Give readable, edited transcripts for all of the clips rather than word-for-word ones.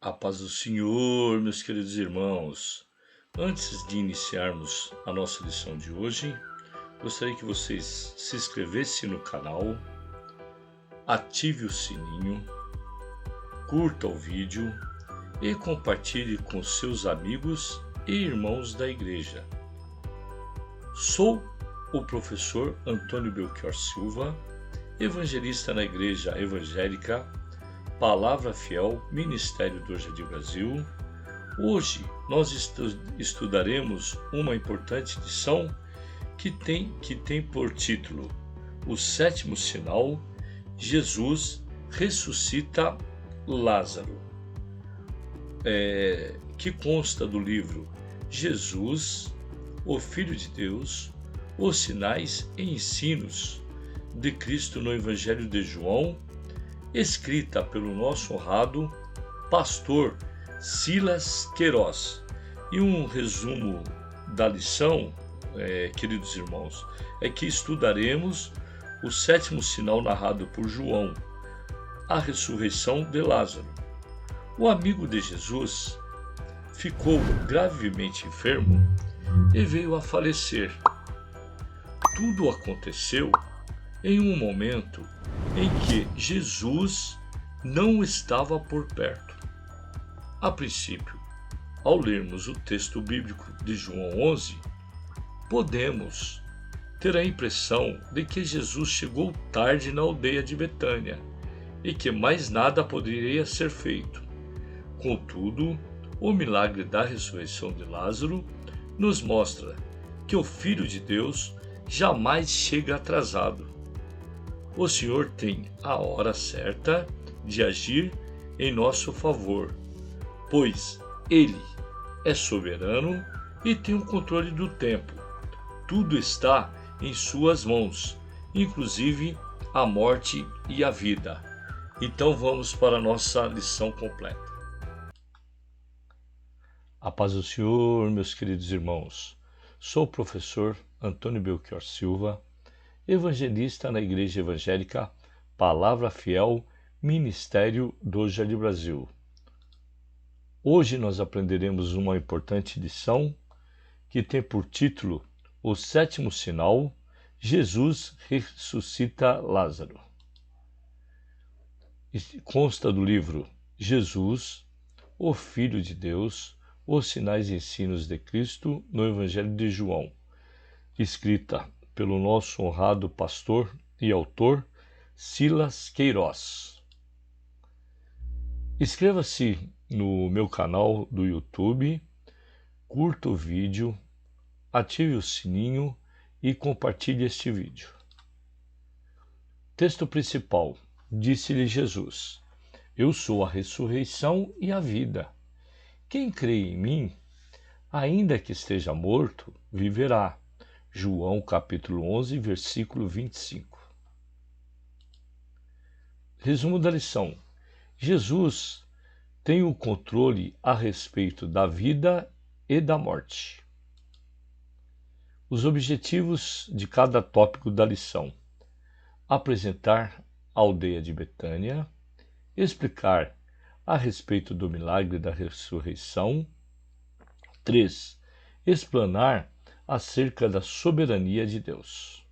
A paz do Senhor, meus queridos irmãos. Antes de iniciarmos a nossa lição de hoje, gostaria que vocês se inscrevessem no canal, ative o sininho, curta o vídeo e compartilhe com seus amigos e irmãos da igreja. Sou o professor Antônio Belchior Silva, evangelista na Igreja Evangélica Palavra Fiel, Ministério do Jardim Brasil. Hoje nós estudaremos uma importante lição que tem por título O Sétimo Sinal, Jesus ressuscita Lázaro, que consta do livro Jesus, o Filho de Deus, os sinais e ensinos de Cristo no Evangelho de João, escrita pelo nosso honrado pastor Silas Queiroz. E um resumo da lição, queridos irmãos, é que estudaremos o sétimo sinal narrado por João, a ressurreição de Lázaro. O amigo de Jesus ficou gravemente enfermo e veio a falecer. Tudo aconteceu em um momento em que Jesus não estava por perto. A princípio, ao lermos o texto bíblico de João 11, podemos ter a impressão de que Jesus chegou tarde na aldeia de Betânia e que mais nada poderia ser feito. Contudo, o milagre da ressurreição de Lázaro nos mostra que o Filho de Deus jamais chega atrasado. O Senhor tem a hora certa de agir em nosso favor, pois Ele é soberano e tem o controle do tempo. Tudo está em suas mãos, inclusive a morte e a vida. Então vamos para a nossa lição completa. A paz do Senhor, meus queridos irmãos. Sou o professor Antônio Belchior Silva, evangelista na Igreja Evangélica Palavra Fiel, Ministério do Jardim Brasil. Hoje nós aprenderemos uma importante lição que tem por título O Sétimo Sinal, Jesus ressuscita Lázaro. Consta do livro Jesus, o Filho de Deus, os sinais e ensinos de Cristo no Evangelho de João, escrita pelo nosso honrado pastor e autor Silas Queiroz. Inscreva-se no meu canal do YouTube, curta o vídeo, ative o sininho e compartilhe este vídeo. Texto principal. Disse-lhe Jesus: Eu sou a ressurreição e a vida. Quem crê em mim, ainda que esteja morto, viverá. João capítulo 11, versículo 25. Resumo da lição. Jesus tem o controle a respeito da vida e da morte. Os objetivos de cada tópico da lição: apresentar a aldeia de Betânia, explicar a respeito do milagre da ressurreição. 3. Explanar acerca da soberania de Deus.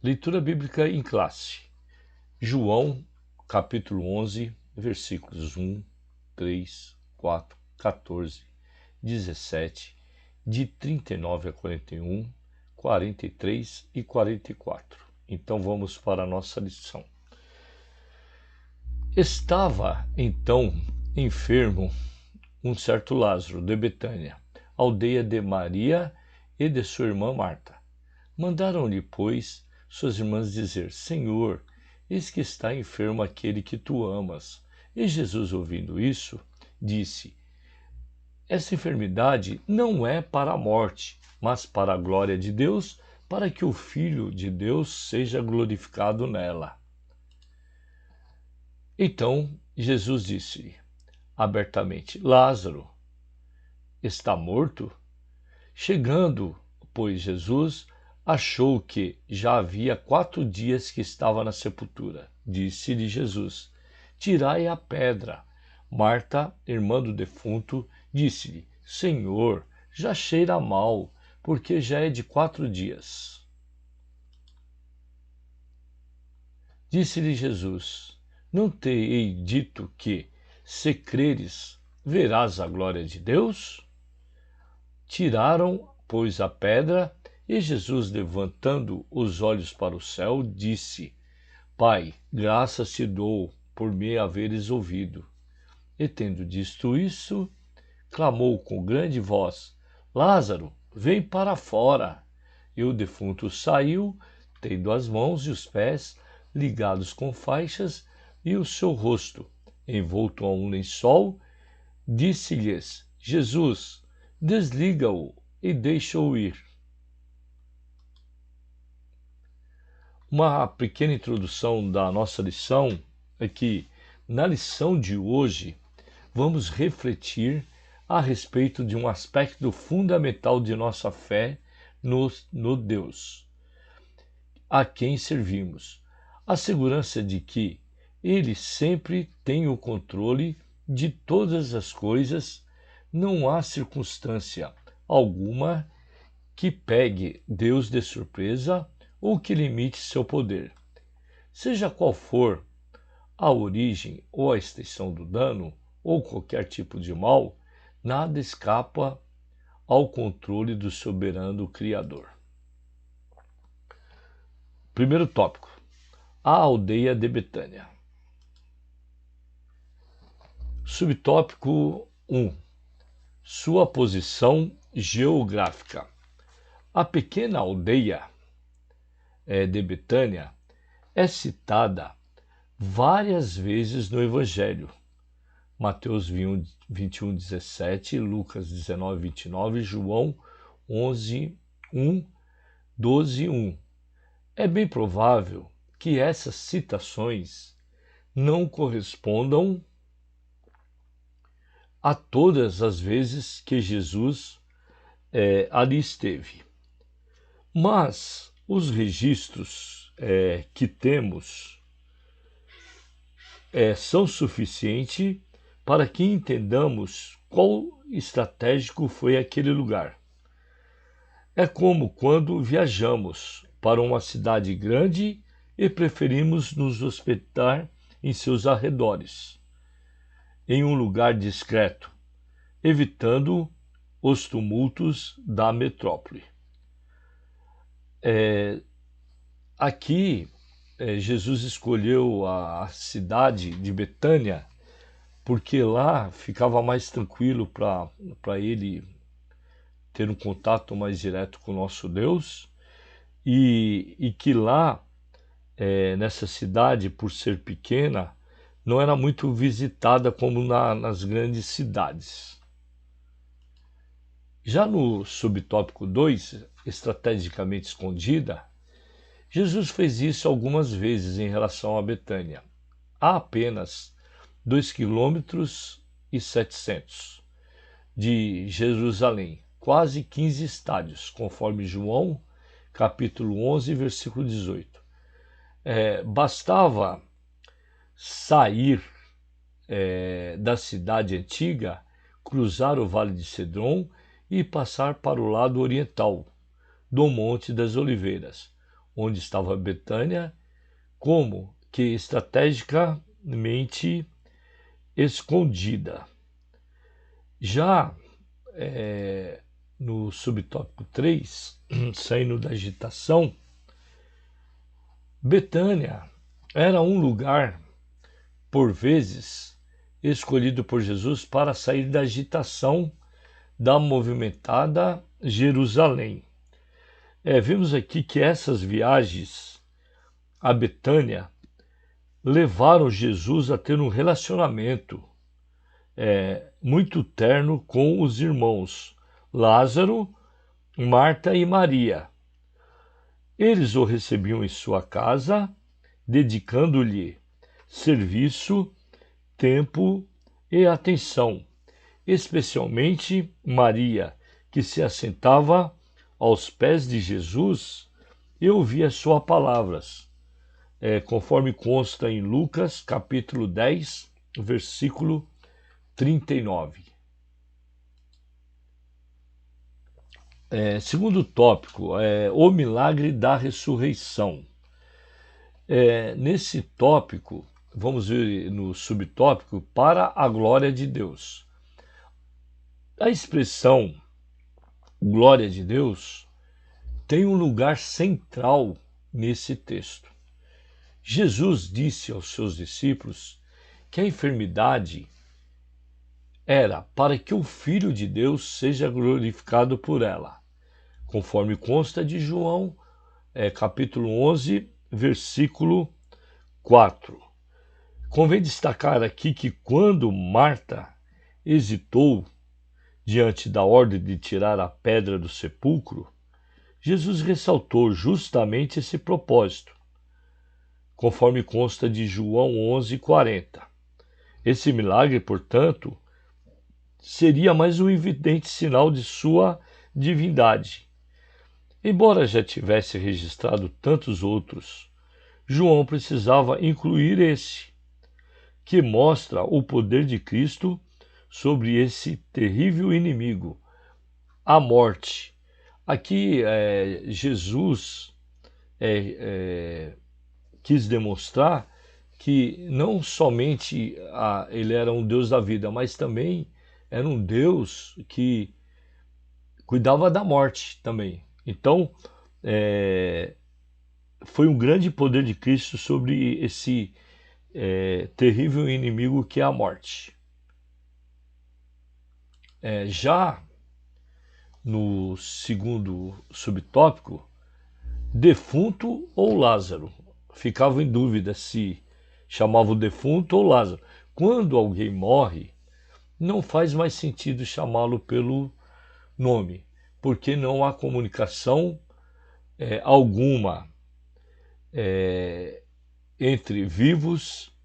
Leitura bíblica em classe. João, capítulo 11, versículos 1, 3, 4, 14, 17, de 39 a 41, 43 e 44. Então vamos para a nossa lição. Estava, então, enfermo um certo Lázaro de Betânia, aldeia de Maria e de sua irmã Marta. Mandaram-lhe, pois, suas irmãs dizer: Senhor, eis que está enfermo aquele que tu amas. E Jesus, ouvindo isso, disse: Essa enfermidade não é para a morte, mas para a glória de Deus, para que o Filho de Deus seja glorificado nela. Então Jesus disse abertamente: Lázaro está morto? Chegando, pois, Jesus achou que já havia 4 dias que estava na sepultura. Disse-lhe Jesus: Tirai a pedra. Marta, irmã do defunto, disse-lhe: Senhor, já cheira mal, porque já é de 4 dias. Disse-lhe Jesus: Não te hei dito que, se creres, verás a glória de Deus? Tiraram, pois, a pedra, e Jesus, levantando os olhos para o céu, disse: Pai, graças te dou por me haveres ouvido. E tendo dito isso, clamou com grande voz: Lázaro, vem para fora. E o defunto saiu, tendo as mãos e os pés ligados com faixas e o seu rosto envolto a um lençol. Disse-lhes Jesus: Desliga-o e deixa-o ir. Uma pequena introdução da nossa lição é que, na lição de hoje, vamos refletir a respeito de um aspecto fundamental de nossa fé no Deus a quem servimos: a segurança de que Ele sempre tem o controle de todas as coisas. Não há circunstância alguma que pegue Deus de surpresa ou que limite seu poder. Seja qual for a origem ou a extensão do dano ou qualquer tipo de mal, nada escapa ao controle do soberano Criador. Primeiro tópico: a aldeia de Betânia. Subtópico 1: sua posição geográfica. A pequena aldeia de Betânia é citada várias vezes no Evangelho. Mateus 21, 17, Lucas 19, 29, João 11, 1, 12, 1. É bem provável que essas citações não correspondam a todas as vezes que Jesus ali esteve. Mas os registros que temos são suficientes para que entendamos quão estratégico foi aquele lugar. É como quando viajamos para uma cidade grande e preferimos nos hospedar em seus arredores, em um lugar discreto, evitando os tumultos da metrópole. Aqui, Jesus escolheu a cidade de Betânia porque lá ficava mais tranquilo para ele ter um contato mais direto com o nosso Deus, e que lá, nessa cidade, por ser pequena, não era muito visitada como nas grandes cidades. Já no subtópico 2, estrategicamente escondida, Jesus fez isso algumas vezes em relação a Betânia, a apenas 2,7 km de Jerusalém, quase 15 estádios, conforme João, capítulo 11, versículo 18. Bastava sair da cidade antiga, cruzar o Vale de Cedron e passar para o lado oriental do Monte das Oliveiras, onde estava Betânia, como que estrategicamente escondida. Já no subtópico 3, saindo da agitação, Betânia era um lugar, por vezes, escolhido por Jesus para sair da agitação da movimentada Jerusalém. Vemos aqui que essas viagens a Betânia levaram Jesus a ter um relacionamento muito terno com os irmãos Lázaro, Marta e Maria. Eles o recebiam em sua casa, dedicando-lhe serviço, tempo e atenção, especialmente Maria, que se assentava aos pés de Jesus e ouvia suas palavras, conforme consta em Lucas, capítulo 10, versículo 39. Segundo tópico, o milagre da ressurreição. Nesse tópico, vamos ver no subtópico, para a glória de Deus. A expressão glória de Deus tem um lugar central nesse texto. Jesus disse aos seus discípulos que a enfermidade era para que o Filho de Deus seja glorificado por ela, conforme consta de João, capítulo 11, versículo 4. Convém destacar aqui que quando Marta hesitou diante da ordem de tirar a pedra do sepulcro, Jesus ressaltou justamente esse propósito, conforme consta de João 11:40. Esse milagre, portanto, seria mais um evidente sinal de sua divindade. Embora já tivesse registrado tantos outros, João precisava incluir esse, que mostra o poder de Cristo sobre esse terrível inimigo, a morte. Aqui Jesus quis demonstrar que não somente ele era um Deus da vida, mas também era um Deus que cuidava da morte também. Então, foi um grande poder de Cristo sobre esse terrível inimigo que é a morte. Já no segundo subtópico, defunto ou Lázaro. Ficava em dúvida se chamava o defunto ou Lázaro. Quando alguém morre, não faz mais sentido chamá-lo pelo nome, porque não há comunicação alguma entre vivos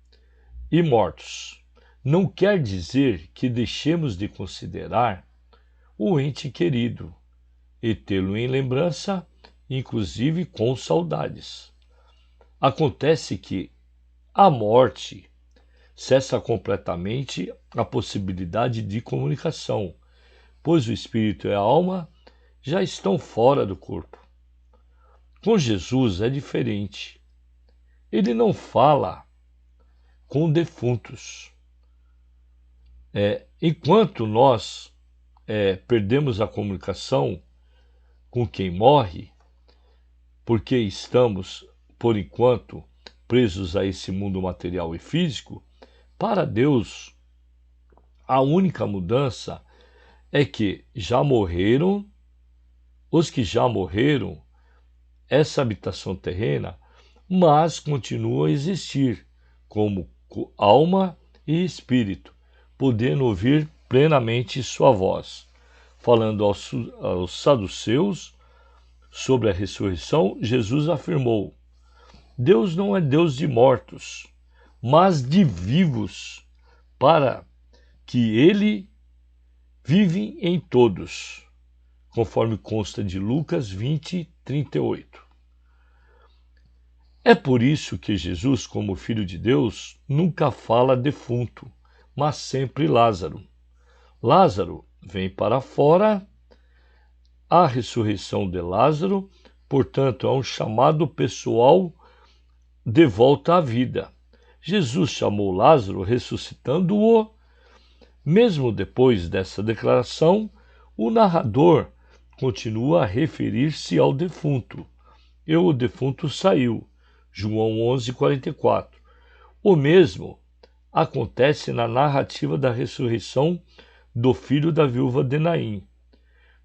e mortos. Não quer dizer que deixemos de considerar o ente querido e tê-lo em lembrança, inclusive com saudades. Acontece que a morte cessa completamente a possibilidade de comunicação, pois o espírito e a alma já estão fora do corpo. Com Jesus é diferente. Ele não fala com defuntos. Enquanto nós perdemos a comunicação com quem morre, porque estamos, por enquanto, presos a esse mundo material e físico, para Deus, a única mudança é que já morreram, os que já morreram, essa habitação terrena, mas continua a existir como alma e espírito, podendo ouvir plenamente sua voz. Falando aos saduceus sobre a ressurreição, Jesus afirmou: Deus não é Deus de mortos, mas de vivos, para que ele vive em todos, conforme consta de Lucas 20:38. É por isso que Jesus, como Filho de Deus, nunca fala defunto, mas sempre Lázaro. Lázaro vem para fora. A ressurreição de Lázaro, portanto, é um chamado pessoal de volta à vida. Jesus chamou Lázaro ressuscitando-o. Mesmo depois dessa declaração, o narrador continua a referir-se ao defunto. E o defunto saiu. João 11:44. O mesmo acontece na narrativa da ressurreição do filho da viúva de Naim.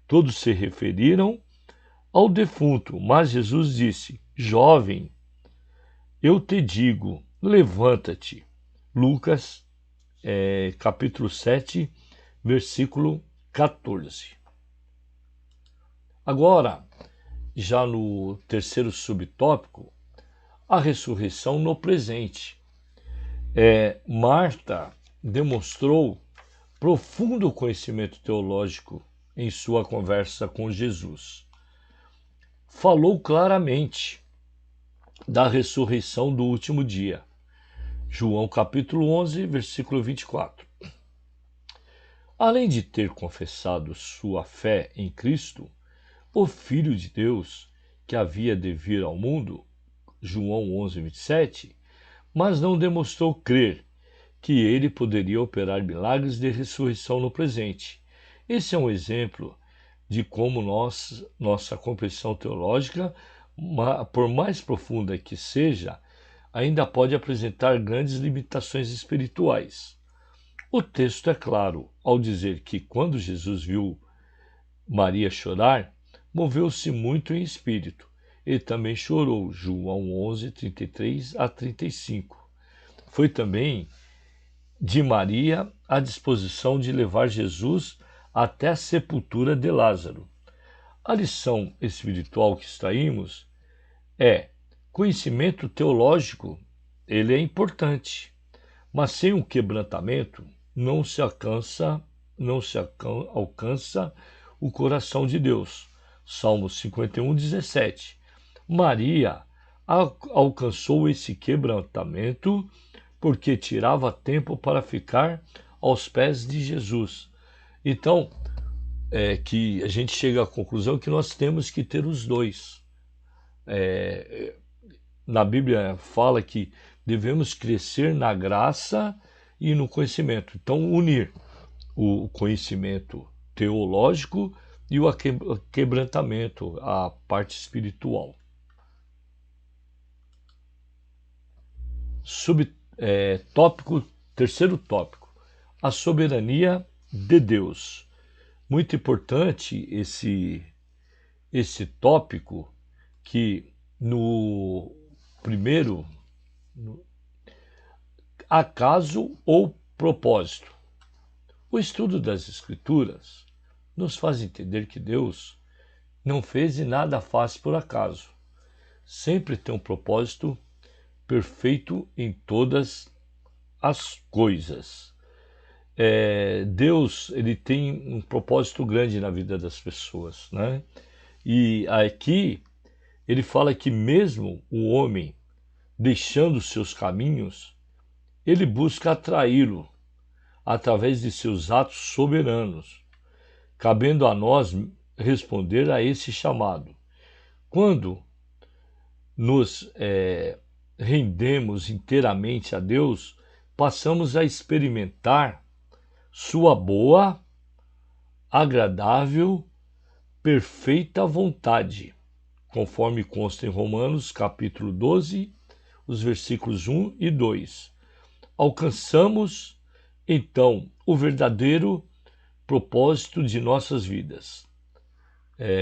Todos se referiram ao defunto, mas Jesus disse: Jovem, eu te digo, levanta-te. Lucas, capítulo 7, versículo 14. Agora, já no terceiro subtópico, a ressurreição no presente. Marta demonstrou profundo conhecimento teológico em sua conversa com Jesus. Falou claramente da ressurreição do último dia. João capítulo 11, versículo 24. Além de ter confessado sua fé em Cristo, o Filho de Deus, que havia de vir ao mundo, João 11:27, mas não demonstrou crer que ele poderia operar milagres de ressurreição no presente. Esse é um exemplo de como nossa compreensão teológica, por mais profunda que seja, ainda pode apresentar grandes limitações espirituais. O texto é claro ao dizer que quando Jesus viu Maria chorar, moveu-se muito em espírito. Ele também chorou, João 11:33-35. Foi também de Maria a disposição de levar Jesus até a sepultura de Lázaro. A lição espiritual que extraímos é: conhecimento teológico, ele é importante, mas sem um quebrantamento não se alcança o coração de Deus. Salmo 51:17. Maria alcançou esse quebrantamento porque tirava tempo para ficar aos pés de Jesus. Então, que a gente chega à conclusão que nós temos que ter os dois. Na Bíblia fala que devemos crescer na graça e no conhecimento. Então, unir o conhecimento teológico e o quebrantamento, a parte espiritual. Terceiro tópico, a soberania de Deus. Muito importante esse tópico, que no primeiro, acaso ou propósito. O estudo das Escrituras nos faz entender que Deus não fez e nada faz por acaso. Sempre tem um propósito perfeito em todas as coisas. Deus, ele tem um propósito grande na vida das pessoas, né? E aqui ele fala que mesmo o homem deixando seus caminhos, ele busca atraí-lo através de seus atos soberanos, cabendo a nós responder a esse chamado. Quando nos rendemos inteiramente a Deus, passamos a experimentar sua boa, agradável, perfeita vontade, conforme consta em Romanos capítulo 12, os versículos 1 e 2. Alcançamos, então, o verdadeiro propósito de nossas vidas.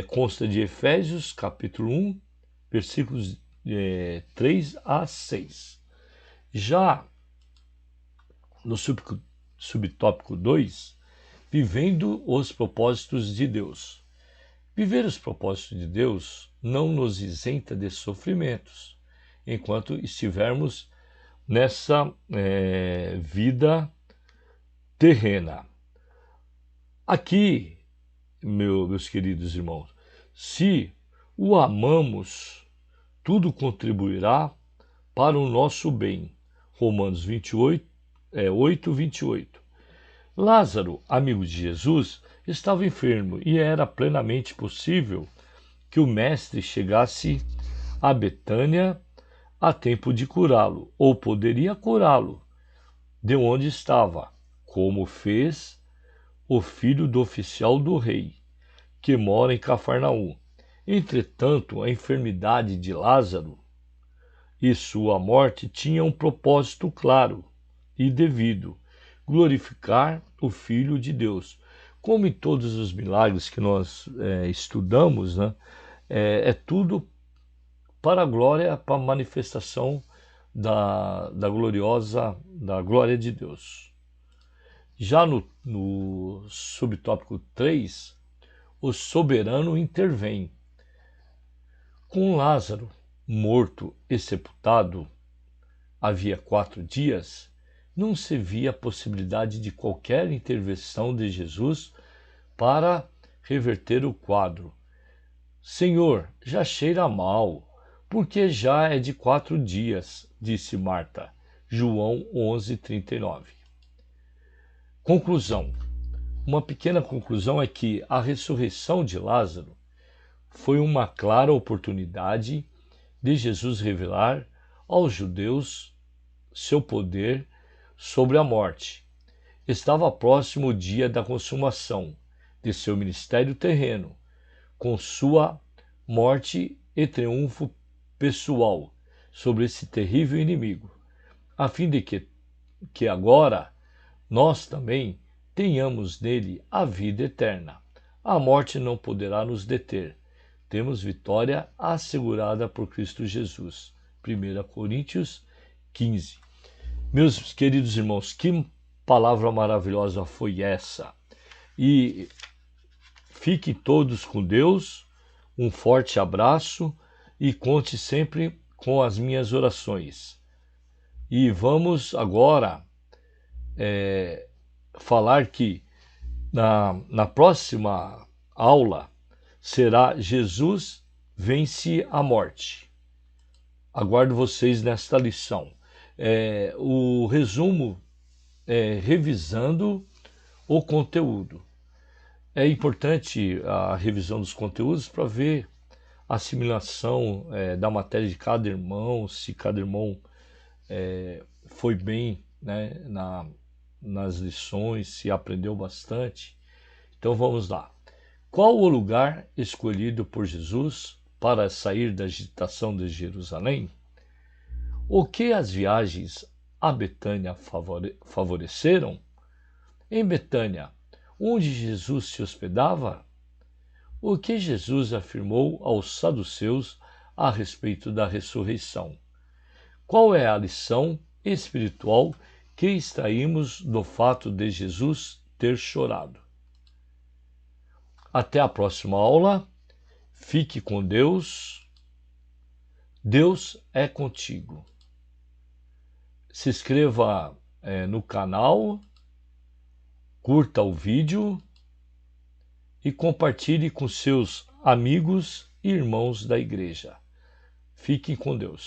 Consta de Efésios capítulo 1, versículos 3 a 6. Já no subtópico 2, vivendo os propósitos de Deus. Viver os propósitos de Deus não nos isenta de sofrimentos, enquanto estivermos nessa vida terrena. Aqui, meus queridos irmãos, se o amamos, tudo contribuirá para o nosso bem. Romanos 8:28. Lázaro, amigo de Jesus, estava enfermo e era plenamente possível que o mestre chegasse a Betânia a tempo de curá-lo, ou poderia curá-lo de onde estava, como fez o filho do oficial do rei, que mora em Cafarnaum. Entretanto, a enfermidade de Lázaro e sua morte tinham um propósito claro e devido: glorificar o Filho de Deus. Como em todos os milagres que nós estudamos, né, é tudo para a glória, para a manifestação da glória de Deus. Já no subtópico 3, o soberano intervém. Com Lázaro morto e sepultado havia 4 dias, não se via a possibilidade de qualquer intervenção de Jesus para reverter o quadro. Senhor, já cheira mal, porque já é de 4 dias, disse Marta. João 11:39. Conclusão. uma pequena conclusão é que a ressurreição de Lázaro foi uma clara oportunidade de Jesus revelar aos judeus seu poder sobre a morte. Estava próximo o dia da consumação de seu ministério terreno, com sua morte e triunfo pessoal sobre esse terrível inimigo, a fim de que agora nós também tenhamos nele a vida eterna. A morte não poderá nos deter. Temos vitória assegurada por Cristo Jesus. 1 Coríntios 15. Meus queridos irmãos, que palavra maravilhosa foi essa? E fiquem todos com Deus, um forte abraço e conte sempre com as minhas orações. E vamos agora falar que na próxima aula será Jesus vence a morte. Aguardo vocês nesta lição. O resumo é revisando o conteúdo. É importante a revisão dos conteúdos para ver a assimilação da matéria de cada irmão, se cada irmão foi bem, né, nas lições, se aprendeu bastante. Então vamos lá. Qual o lugar escolhido por Jesus para sair da agitação de Jerusalém? O que as viagens a Betânia favoreceram? Em Betânia, onde Jesus se hospedava? O que Jesus afirmou aos saduceus a respeito da ressurreição? Qual é a lição espiritual que extraímos do fato de Jesus ter chorado? Até a próxima aula. Fique com Deus. Deus é contigo. Se inscreva no canal, curta o vídeo e compartilhe com seus amigos e irmãos da igreja. Fiquem com Deus.